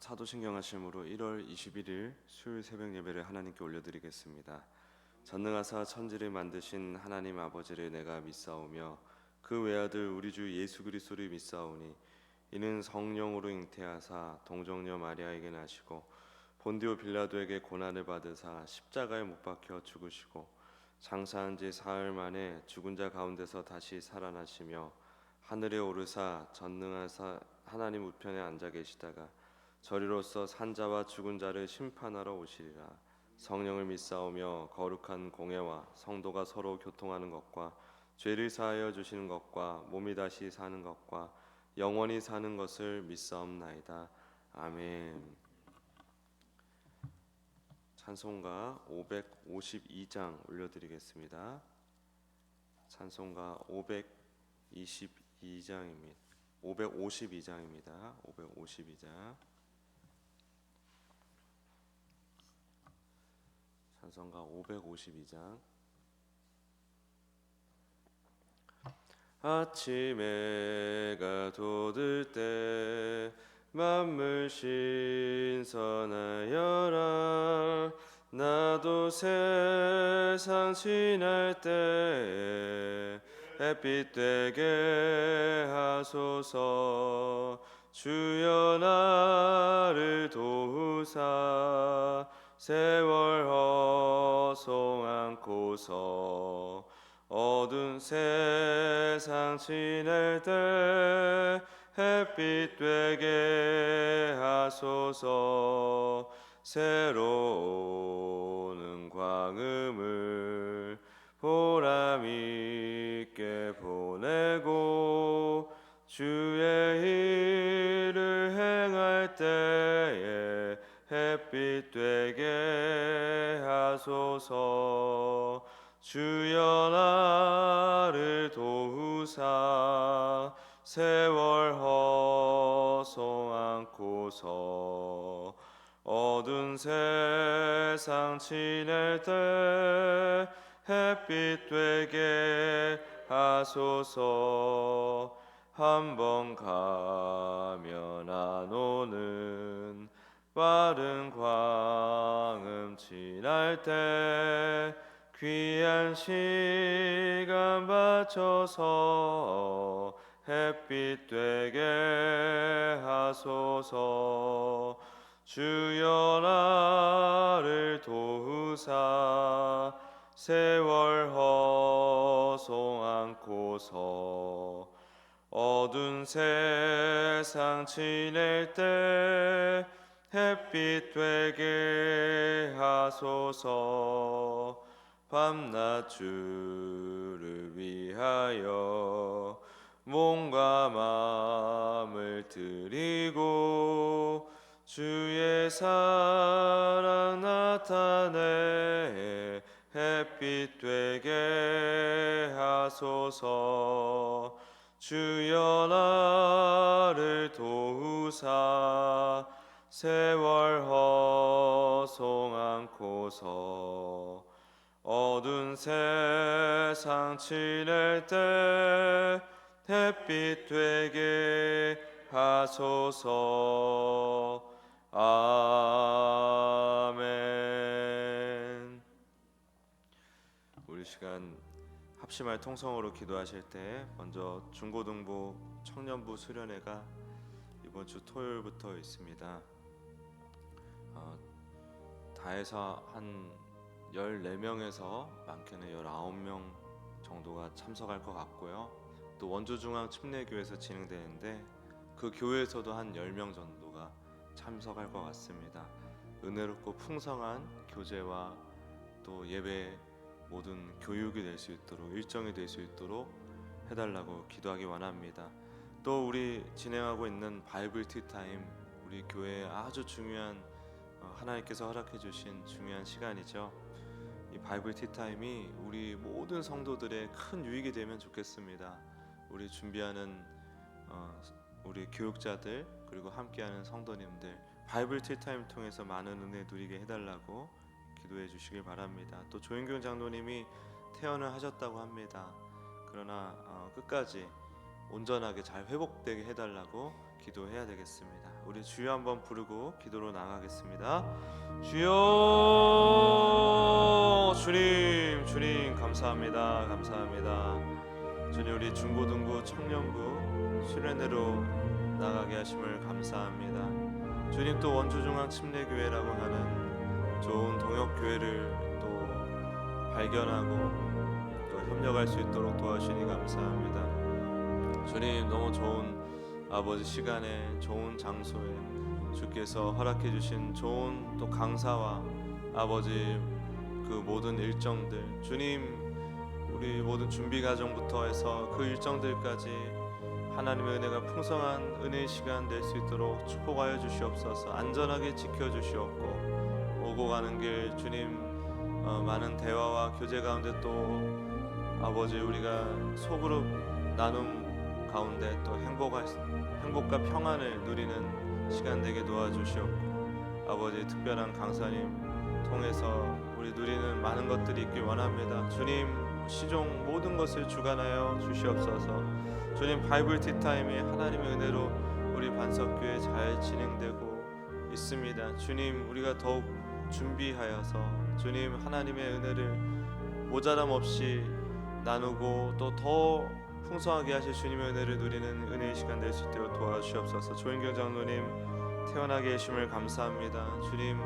사도신경 하심으로 1월 21일 수요일 새벽 예배를 하나님께 올려드리겠습니다. 전능하사 천지를 만드신 하나님 아버지를 내가 믿사오며 그 외아들 우리 주 예수 그리스도를 믿사오니 이는 성령으로 잉태하사 동정녀 마리아에게 나시고 본디오 빌라도에게 고난을 받으사 십자가에 못 박혀 죽으시고 장사한 지 사흘 만에 죽은 자 가운데서 다시 살아나시며 하늘에 오르사 전능하사 하나님 우편에 앉아 계시다가 저리로서 산자와 죽은 자를 심판하러 오시리라. 성령을 믿사오며 거룩한 공회와 성도가 서로 교통하는 것과 죄를 사하여 주시는 것과 몸이 다시 사는 것과 영원히 사는 것을 믿사옵나이다. 아멘. 찬송가 552장 올려드리겠습니다. 찬송가 552장입니다. 552장입니다. 552장. 찬송가 552장. 아침 해가 돋을 때 만물 신선하여라. 나도 세상 지날 때 햇빛 되게 하소서. 주여 나를 도우사 세월 허송 않고서 어두운 세상 지낼 때 햇빛 되게 하소서. 새로운 광음을 보람 있게 보내고 주의 일을 행할 때에 햇빛 되게 하소서. 주여 나를 도우사 세월 허송 않고서 어두운 세상 지낼 때 햇빛 되게 하소서. 한번 가면 안 오는 빠른 광음 지날 때 귀한 시간 바쳐서 햇빛 되게 하소서. 주여 나를 도우사 세월 허송 않고서 어두운 세상 지낼 때 햇빛 되게 하소서. 밤낮 주를 위하여 몸과 마음을 드리고 주의 사랑 나타내 햇빛 되게 하소서. 주여 나를 도우사 세월 허송 않고서 어두운 세상 지낼 때 햇빛 되게 하소서. 아멘. 우리 시간 합심할 통성으로 기도하실 때 먼저 중고등부 청년부 수련회가 이번 주 토요일부터 있습니다. 다 해서 한 14명에서 많게는 19명 정도가 참석할 것 같고요. 또 원주중앙 침례교회에서 진행되는데 그 교회에서도 한 10명 정도가 참석할 것 같습니다. 은혜롭고 풍성한 교제와 또 예배 모든 교육이 될 수 있도록 일정이 될 수 있도록 해달라고 기도하기 원합니다. 또 우리 진행하고 있는 바이블 티타임, 우리 교회에 아주 중요한 하나님께서 허락해 주신 중요한 시간이죠. 이 바이블 티타임이 우리 모든 성도들의 큰 유익이 되면 좋겠습니다. 우리 준비하는 우리 교육자들 그리고 함께하는 성도님들 바이블 티타임 통해서 많은 은혜 누리게 해달라고 기도해 주시길 바랍니다. 또 조인경 장로님이 퇴원을 하셨다고 합니다. 그러나 끝까지 온전하게 잘 회복되게 해달라고 기도해야 되겠습니다. 우리 주여 한번 부르고 기도로 나가겠습니다. 주여, 주님, 주님 감사합니다. 감사합니다. 주님, 우리 중고등부 청년부 수련회로 나가게 하심을 감사합니다. 주님, 또 원주중앙 침례교회라고 하는 좋은 동역교회를 또 발견하고 또 협력할 수 있도록 도와주시니 감사합니다. 주님, 너무 좋은 아버지 시간에, 좋은 장소에 주께서 허락해 주신 좋은 또 강사와 아버지 그 모든 일정들, 주님, 우리 모든 준비 과정부터 해서 그 일정들까지 하나님의 은혜가 풍성한 은혜의 시간 될 수 있도록 축복하여 주시옵소서. 안전하게 지켜 주시옵고, 오고 가는 길 주님 많은 대화와 교제 가운데 또 아버지 우리가 속으로 나눔 가운데 또 행복과 평안을 누리는 시간 되게 도와주시옵고, 아버지 특별한 강사님 통해서 우리 누리는 많은 것들이 있길 원합니다. 주님, 시종 모든 것을 주관하여 주시옵소서. 주님, 바이블 티타임이 하나님의 은혜로 우리 반석교회 잘 진행되고 있습니다. 주님, 우리가 더욱 준비하여서 주님 하나님의 은혜를 모자람 없이 나누고 또 더 풍성하게 하실 주님의 은혜를 누리는 은혜의 시간 될 수 있도록 도와주시옵소서. 조인경 장로님 태어나게 계심을 감사합니다. 주님,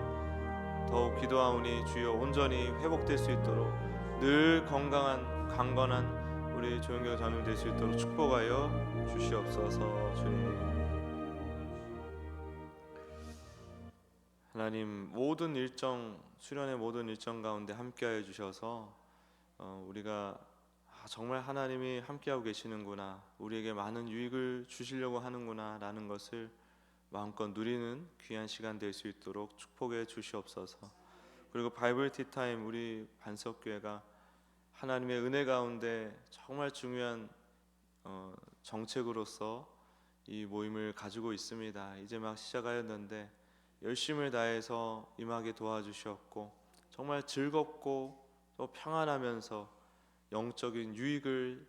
더욱 기도하오니 주여 온전히 회복될 수 있도록 늘 건강한 강건한 우리 조인경 장로님 될 수 있도록 축복하여 주시옵소서. 주님, 하나님 모든 일정, 수련의 모든 일정 가운데 함께하여 주셔서 우리가 정말 하나님이 함께하고 계시는구나, 우리에게 많은 유익을 주시려고 하는구나 라는 것을 마음껏 누리는 귀한 시간 될 수 있도록 축복해 주시옵소서. 그리고 바이블 티타임 우리 반석교회가 하나님의 은혜 가운데 정말 중요한 정책으로서 이 모임을 가지고 있습니다. 이제 막 시작하였는데 열심을 다해서 임하게 도와주셨고, 정말 즐겁고 또 평안하면서 영적인 유익을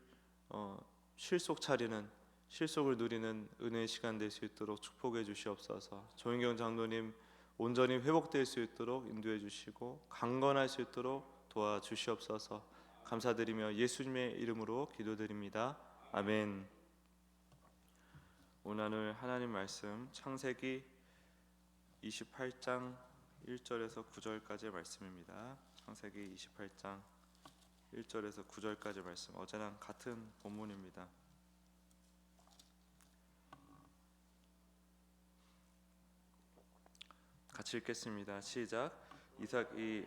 실속을 누리는 은혜의 시간 될 수 있도록 축복해 주시옵소서. 조인경 장로님 온전히 회복될 수 있도록 인도해 주시고 강건할 수 있도록 도와주시옵소서. 감사드리며 예수님의 이름으로 기도드립니다. 아멘. 오늘 하나님 말씀 창세기 28장 1절에서 9절까지의 말씀입니다. 창세기 28장 1절에서 9절까지 말씀, 어제랑 같은 본문입니다. 같이 읽겠습니다. 시작. 이삭이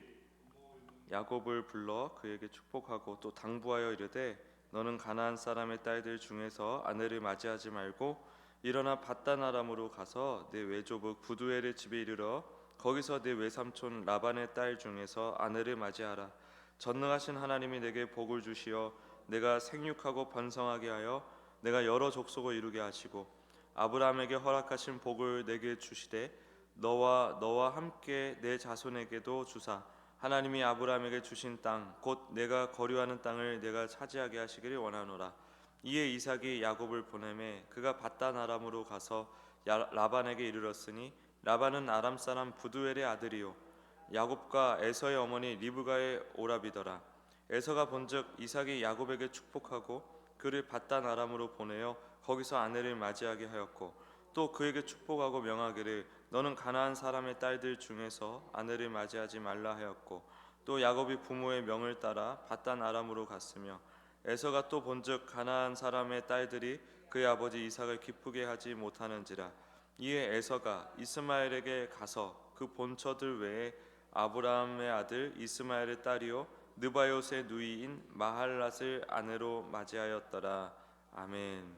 야곱을 불러 그에게 축복하고 또 당부하여 이르되 너는 가나안 사람의 딸들 중에서 아내를 맞이하지 말고 일어나 밧단 아람으로 가서 내 외조부 부두엘의 집에 이르러 거기서 내 외삼촌 라반의 딸 중에서 아내를 맞이하라. 전능하신 하나님이 내게 복을 주시어 내가 생육하고 번성하게 하여 내가 여러 족속을 이루게 하시고 아브라함에게 허락하신 복을 내게 주시되 너와 함께 내 자손에게도 주사 하나님이 아브라함에게 주신 땅 곧 내가 거류하는 땅을 내가 차지하게 하시기를 원하노라. 이에 이삭이 야곱을 보내매 그가 밧단 아람으로 가서 라반에게 이르렀으니 라반은 아람 사람 부두엘의 아들이요 야곱과 에서의 어머니 리브가의 오라비더라. 에서가 본즉 이삭이 야곱에게 축복하고 그를 밧단 아람으로 보내어 거기서 아내를 맞이하게 하였고 또 그에게 축복하고 명하기를 너는 가나안 사람의 딸들 중에서 아내를 맞이하지 말라 하였고 또 야곱이 부모의 명을 따라 밧단 아람으로 갔으며 에서가 또 본즉 가나안 사람의 딸들이 그의 아버지 이삭을 기쁘게 하지 못하는지라. 이에 에서가 이스마엘에게 가서 그 본처들 외에 아브라함의 아들 이스마엘의 딸이요 느바요스의 누이인 마할랏을 아내로 맞이하였더라. 아멘.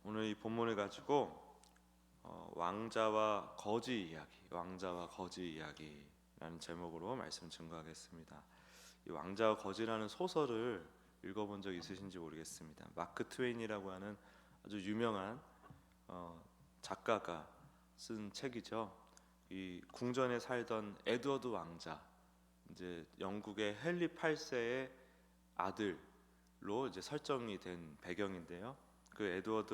오늘 이 본문을 가지고 왕자와 거지 이야기라는 제목으로 말씀 증거하겠습니다. 이 왕자와 거지라는 소설을 읽어본 적 있으신지 모르겠습니다. 마크 트웨인이라고 하는 아주 유명한 작가가 쓴 책이죠. 이 궁전에 살던 에드워드 왕자, 이제 영국의 헨리 8세의 아들로 이제 설정이 된 배경인데요. 그 에드워드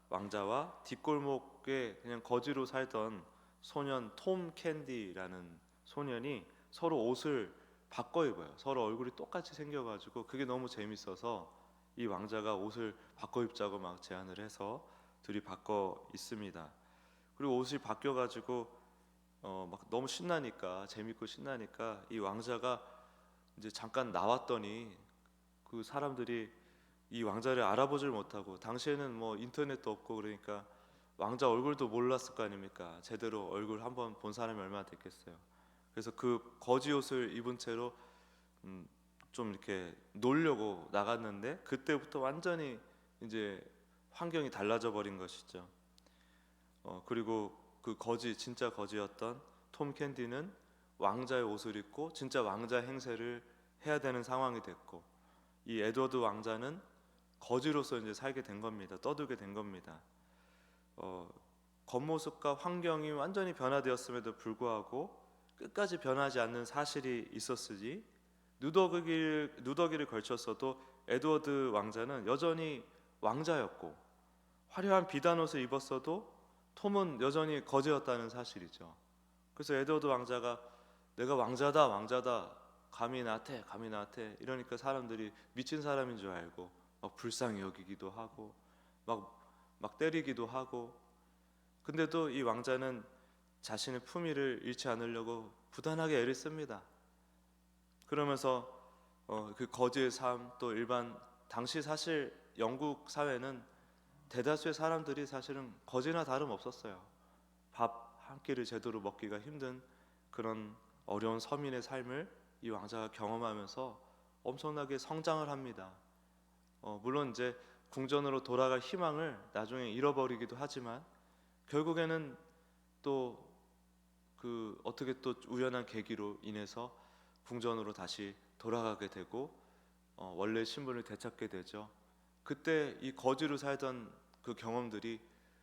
왕자와 뒷골목에 그냥 거지로 살던 소년 톰 캔디라는 소년이 서로 옷을 바꿔 입어요. 서로 얼굴이 똑같이 생겨가지고 그게 너무 재밌어서 이 왕자가 옷을 바꿔 입자고 막 제안을 해서 둘이 바꿔 입습니다. 그리고 옷이 바뀌어가지고 막 너무 신나니까, 재밌고 신나니까 이 왕자가 이제 잠깐 나왔더니 그 사람들이 이 왕자를 알아보질 못하고, 당시에는 뭐 인터넷도 없고 그러니까 왕자 얼굴도 몰랐을 거 아닙니까? 제대로 얼굴 한번 본 사람이 얼마나 됐겠어요. 그래서 그 거지 옷을 입은 채로 좀 이렇게 놀려고 나갔는데 그때부터 완전히 이제 환경이 달라져 버린 것이죠. 그리고 그 진짜 거지였던 톰 캔디는 왕자의 옷을 입고 진짜 왕자 행세를 해야 되는 상황이 됐고, 이 에드워드 왕자는 거지로서 이제 살게 된 겁니다. 떠들게 된 겁니다. 겉모습과 환경이 완전히 변화되었음에도 불구하고 끝까지 변하지 않는 사실이 있었으니 누더기를 걸쳤어도 에드워드 왕자는 여전히 왕자였고, 화려한 비단옷을 입었어도 톰은 여전히 거지였다는 사실이죠. 그래서 에드워드 왕자가 내가 왕자다 감히 나한테 이러니까 사람들이 미친 사람인 줄 알고 막 불쌍히 여기기도 하고 막 때리기도 하고, 근데도 이 왕자는 자신의 품위를 잃지 않으려고 부단하게 애를 씁니다. 그러면서 그 거지의 삶, 또 일반 당시 사실 영국 사회는 대다수의 사람들이 사실은 거지나 다름없었어요. 밥 한 끼를 제대로 먹기가 힘든 그런 어려운 서민의 삶을 이 왕자가 경험하면서 엄청나게 성장을 합니다. 물론 이제 궁전으로 돌아갈 희망을 나중에 잃어버리기도 하지만 결국에는 또 그 어떻게 또 우연한 계기로 인해서 궁전으로 다시 돌아가게 되고 원래 신분을 되찾게 되죠. 그때 이 거지로 살던 그 경험들이,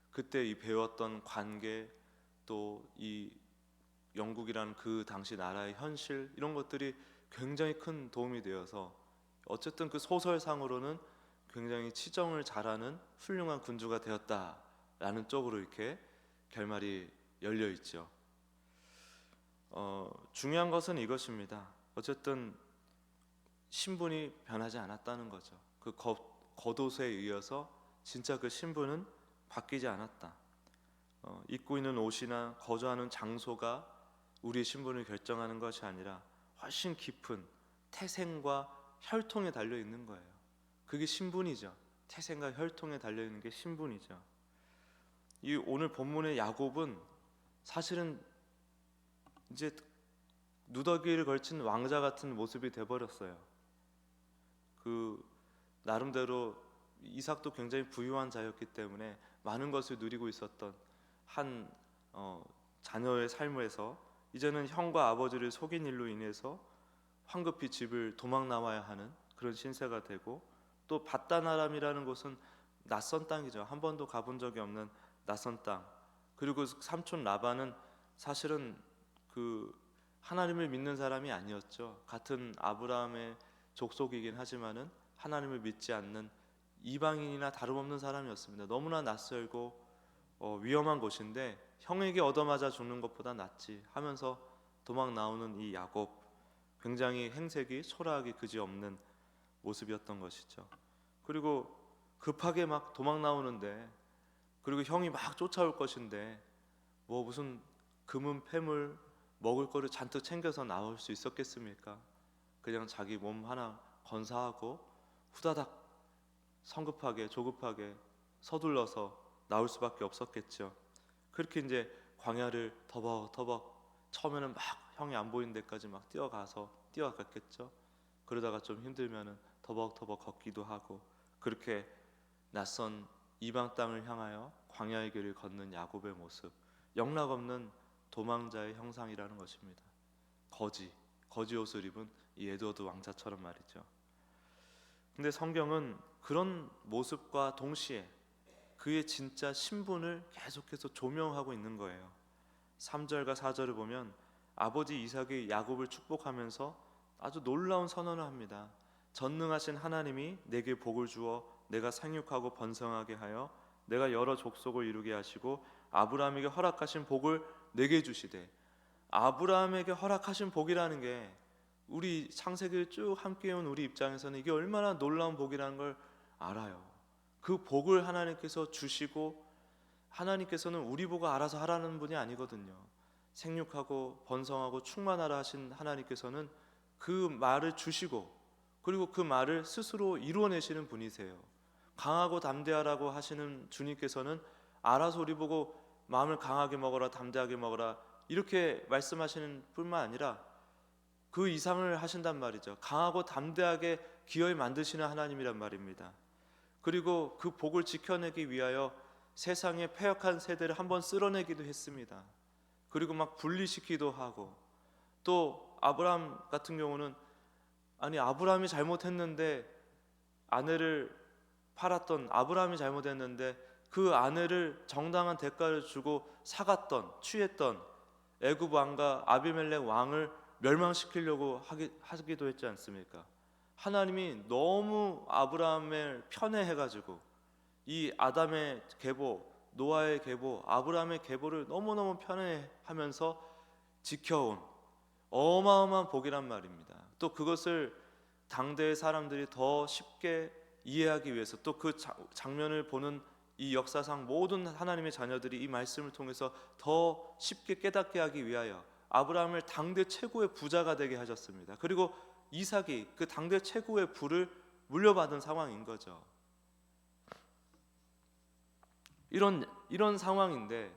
그때 이 배웠던 관계, 또 이 영국이라는 그 당시 나라의 현실, 이런 것들이 굉장히 큰 도움이 되어서 어쨌든 그 소설상으로는 굉장히 치정을 잘하는 훌륭한 군주가 되었다라는 쪽으로 이렇게 결말이 열려 있죠. 중요한 것은 이것입니다. 어쨌든 신분이 변하지 않았다는 거죠. 그 겉옷에 의해서 진짜 그 신분은 바뀌지 않았다. 입고 있는 옷이나 거주하는 장소가 우리의 신분을 결정하는 것이 아니라 훨씬 깊은 태생과 혈통에 달려 있는 거예요. 그게 신분이죠. 태생과 혈통에 달려 있는 게 신분이죠. 이 오늘 본문의 야곱은 사실은 이제 누더기를 걸친 왕자 같은 모습이 돼버렸어요. 그 나름대로 이삭도 굉장히 부유한 자였기 때문에 많은 것을 누리고 있었던 한 자녀의 삶에서 이제는 형과 아버지를 속인 일로 인해서 황급히 집을 도망 나와야 하는 그런 신세가 되고, 또 밧다나람이라는 곳은 낯선 땅이죠. 한 번도 가본 적이 없는 낯선 땅. 그리고 삼촌 라반은 사실은 그 하나님을 믿는 사람이 아니었죠. 같은 아브라함의 족속이긴 하지만은 하나님을 믿지 않는 이방인이나 다름없는 사람이었습니다. 너무나 낯설고 위험한 곳인데 형에게 얻어맞아 죽는 것보다 낫지 하면서 도망 나오는 이 야곱, 굉장히 행색이 초라하기 그지없는 모습이었던 것이죠. 그리고 급하게 막 도망 나오는데, 그리고 형이 막 쫓아올 것인데 뭐 무슨 금은 패물 먹을 거를 잔뜩 챙겨서 나올 수 있었겠습니까? 그냥 자기 몸 하나 건사하고 후다닥 성급하게 조급하게 서둘러서 나올 수밖에 없었겠죠. 그렇게 이제 광야를 터벅터벅, 처음에는 막 형이 안 보이는 데까지 막 뛰어갔겠죠. 그러다가 좀 힘들면은 터벅터벅 걷기도 하고, 그렇게 낯선 이방 땅을 향하여 광야의 길을 걷는 야곱의 모습, 영락없는 도망자의 형상이라는 것입니다. 거지 옷을 입은 이 에드워드 왕자처럼 말이죠. 근데 성경은 그런 모습과 동시에 그의 진짜 신분을 계속해서 조명하고 있는 거예요. 3절과 4절을 보면 아버지 이삭이 야곱을 축복하면서 아주 놀라운 선언을 합니다. 전능하신 하나님이 내게 복을 주어 내가 생육하고 번성하게 하여 내가 여러 족속을 이루게 하시고 아브라함에게 허락하신 복을 내게 주시되. 아브라함에게 허락하신 복이라는 게 우리 창세기를 쭉 함께 온 우리 입장에서는 이게 얼마나 놀라운 복이라는 걸 알아요. 그 복을 하나님께서 주시고, 하나님께서는 우리 보고 알아서 하라는 분이 아니거든요. 생육하고 번성하고 충만하라 하신 하나님께서는 그 말을 주시고, 그리고 그 말을 스스로 이루어내시는 분이세요. 강하고 담대하라고 하시는 주님께서는 알아서 우리 보고 마음을 강하게 먹어라, 담대하게 먹어라 이렇게 말씀하시는 뿐만 아니라 그 이상을 하신단 말이죠. 강하고 담대하게 기어이 만드시는 하나님이란 말입니다. 그리고 그 복을 지켜내기 위하여 세상의 패역한 세대를 한번 쓸어내기도 했습니다. 그리고 막 분리시키기도 하고, 또 아브라함 같은 경우는 아브라함이 잘못했는데 아내를 팔았던 아브라함이 잘못했는데 그 아내를 정당한 대가를 주고 사갔던, 취했던 애굽 왕과 아비멜렉 왕을 멸망시키려고 하기도 했지 않습니까? 하나님이 너무 아브라함을 편애해가지고 이 아담의 계보, 노아의 계보, 아브라함의 계보를 너무너무 편애하면서 지켜온 어마어마한 복이란 말입니다. 또 그것을 당대의 사람들이 더 쉽게 이해하기 위해서, 또 그 장면을 보는 이 역사상 모든 하나님의 자녀들이 이 말씀을 통해서 더 쉽게 깨닫게 하기 위하여 아브라함을 당대 최고의 부자가 되게 하셨습니다. 그리고 이삭이 그 당대 최고의 부를 물려받은 상황인 거죠. 이런 상황인데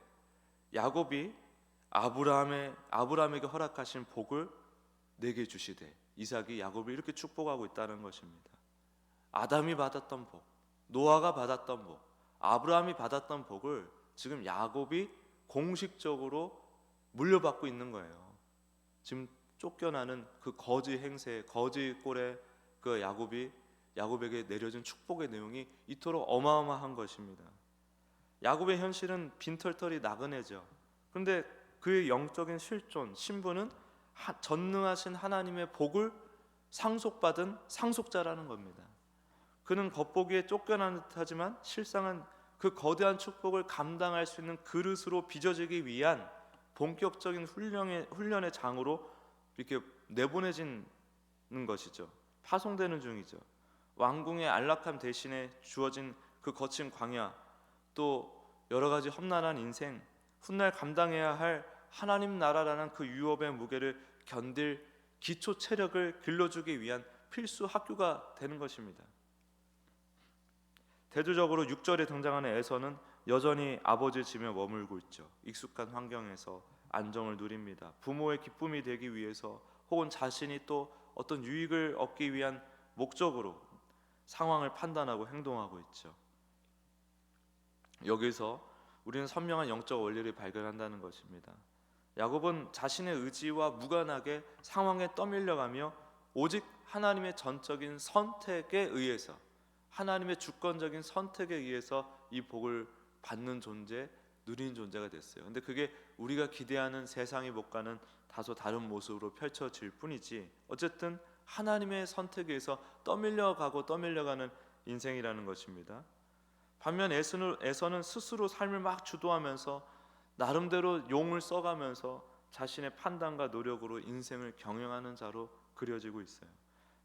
야곱이 아브라함에게 허락하신 복을 내게 주시되, 이삭이 야곱을 이렇게 축복하고 있다는 것입니다. 아담이 받았던 복, 노아가 받았던 복, 아브라함이 받았던 복을 지금 야곱이 공식적으로 물려받고 있는 거예요. 지금 쫓겨나는 그 거지 행세, 거지 꼴의 그 야곱에게 내려진 축복의 내용이 이토록 어마어마한 것입니다. 야곱의 현실은 빈털털이 나그네죠. 그런데 그의 영적인 실존, 신분은 전능하신 하나님의 복을 상속받은 상속자라는 겁니다. 그는 겉보기에 쫓겨난 듯하지만 실상은 그 거대한 축복을 감당할 수 있는 그릇으로 빚어지기 위한 본격적인 훈련의 장으로 이렇게 내보내지는 것이죠. 파송되는 중이죠. 왕궁의 안락함 대신에 주어진 그 거친 광야, 또 여러 가지 험난한 인생, 훗날 감당해야 할 하나님 나라라는 그 유업의 무게를 견딜 기초 체력을 길러주기 위한 필수 학교가 되는 것입니다. 대조적으로 6절에 등장하는 에서는 여전히 아버지의 집에 머물고 있죠. 익숙한 환경에서 안정을 누립니다. 부모의 기쁨이 되기 위해서, 혹은 자신이 또 어떤 유익을 얻기 위한 목적으로 상황을 판단하고 행동하고 있죠. 여기서 우리는 선명한 영적 원리를 발견한다는 것입니다. 야곱은 자신의 의지와 무관하게 상황에 떠밀려가며 오직 하나님의 전적인 선택에 의해서, 하나님의 주권적인 선택에 의해서 이 복을 받는 존재, 누리는 존재가 됐어요. 근데 그게 우리가 기대하는 세상의 복과는 다소 다른 모습으로 펼쳐질 뿐이지, 어쨌든 하나님의 선택에 의해서 떠밀려가는 인생이라는 것입니다. 반면 에서는 스스로 삶을 막 주도하면서 나름대로 용을 써가면서 자신의 판단과 노력으로 인생을 경영하는 자로 그려지고 있어요.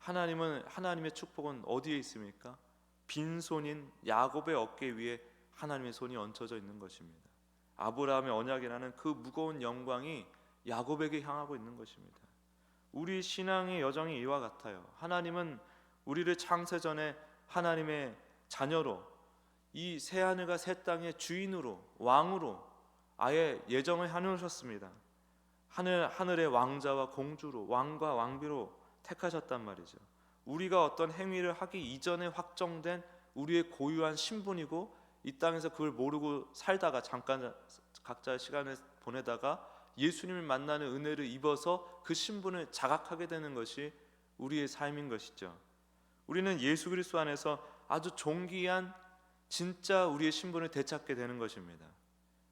하나님의 축복은 어디에 있습니까? 빈손인 야곱의 어깨 위에 하나님의 손이 얹혀져 있는 것입니다. 아브라함의 언약이라는 그 무거운 영광이 야곱에게 향하고 있는 것입니다. 우리 신앙의 여정이 이와 같아요. 하나님은 우리를 창세전에 하나님의 자녀로, 이 새하늘과 새 땅의 주인으로, 왕으로 아예 예정을 해놓으셨습니다. 하늘의 왕자와 공주로, 왕과 왕비로 택하셨단 말이죠. 우리가 어떤 행위를 하기 이전에 확정된 우리의 고유한 신분이고, 이 땅에서 그걸 모르고 살다가 잠깐 각자의 시간을 보내다가 예수님을 만나는 은혜를 입어서 그 신분을 자각하게 되는 것이 우리의 삶인 것이죠. 우리는 예수 그리스도 안에서 아주 존귀한 진짜 우리의 신분을 되찾게 되는 것입니다.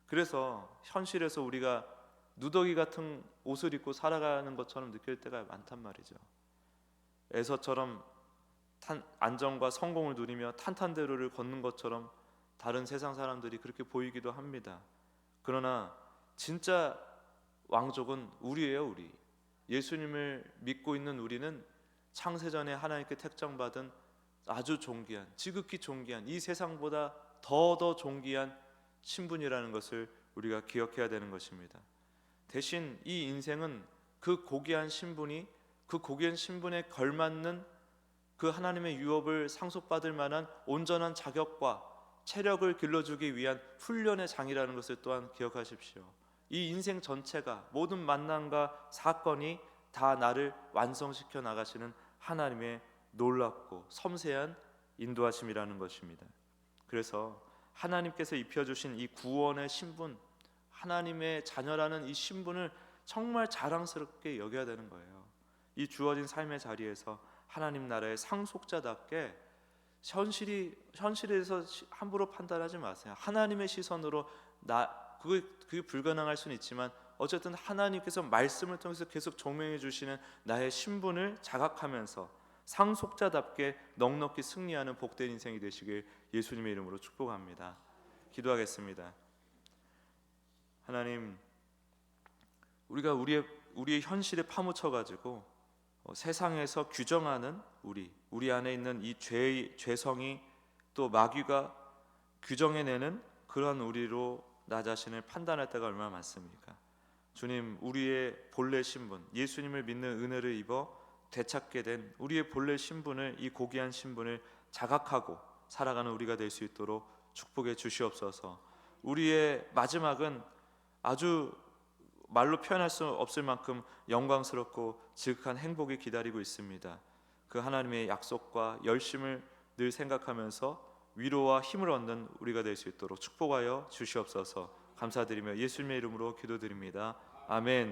그래서 현실에서 우리가 누더기 같은 옷을 입고 살아가는 것처럼 느낄 때가 많단 말이죠. 에서처럼 안정과 성공을 누리며 탄탄대로를 걷는 것처럼 다른 세상 사람들이 그렇게 보이기도 합니다. 그러나 진짜 왕족은 우리예요. 우리 예수님을 믿고 있는 우리는 창세전에 하나님께 택정받은 아주 존귀한, 지극히 존귀한, 이 세상보다 더 존귀한 신분이라는 것을 우리가 기억해야 되는 것입니다. 대신 이 인생은 그 고귀한 신분이, 그 고귀한 신분에 걸맞는 그 하나님의 유업을 상속받을 만한 온전한 자격과 체력을 길러주기 위한 훈련의 장이라는 것을 또한 기억하십시오. 이 인생 전체가, 모든 만남과 사건이 다 나를 완성시켜 나가시는 하나님의 놀랍고 섬세한 인도하심이라는 것입니다. 그래서 하나님께서 입혀주신 이 구원의 신분, 하나님의 자녀라는 이 신분을 정말 자랑스럽게 여겨야 되는 거예요. 이 주어진 삶의 자리에서 하나님 나라의 상속자답게 현실에서 함부로 판단하지 마세요. 하나님의 시선으로 그게 불가능할 수는 있지만 어쨌든 하나님께서 말씀을 통해서 계속 조명해 주시는 나의 신분을 자각하면서 상속자답게 넉넉히 승리하는 복된 인생이 되시길 예수님의 이름으로 축복합니다. 기도하겠습니다. 하나님, 우리가 우리의 현실에 파묻혀 가지고 세상에서 규정하는 우리 안에 있는 이 죄성이 또 마귀가 규정해내는 그러한 우리로 나 자신을 판단할 때가 얼마나 많습니까? 주님, 우리의 본래 신분, 예수님을 믿는 은혜를 입어 되찾게 된 우리의 본래 신분을, 이 고귀한 신분을 자각하고 살아가는 우리가 될 수 있도록 축복해 주시옵소서. 우리의 마지막은 아주 말로 표현할 수 없을 만큼 영광스럽고 지극한 행복이 기다리고 있습니다. 그 하나님의 약속과 열심을 늘 생각하면서 위로와 힘을 얻는 우리가 될 수 있도록 축복하여 주시옵소서. 감사드리며 예수님의 이름으로 기도드립니다. 아멘.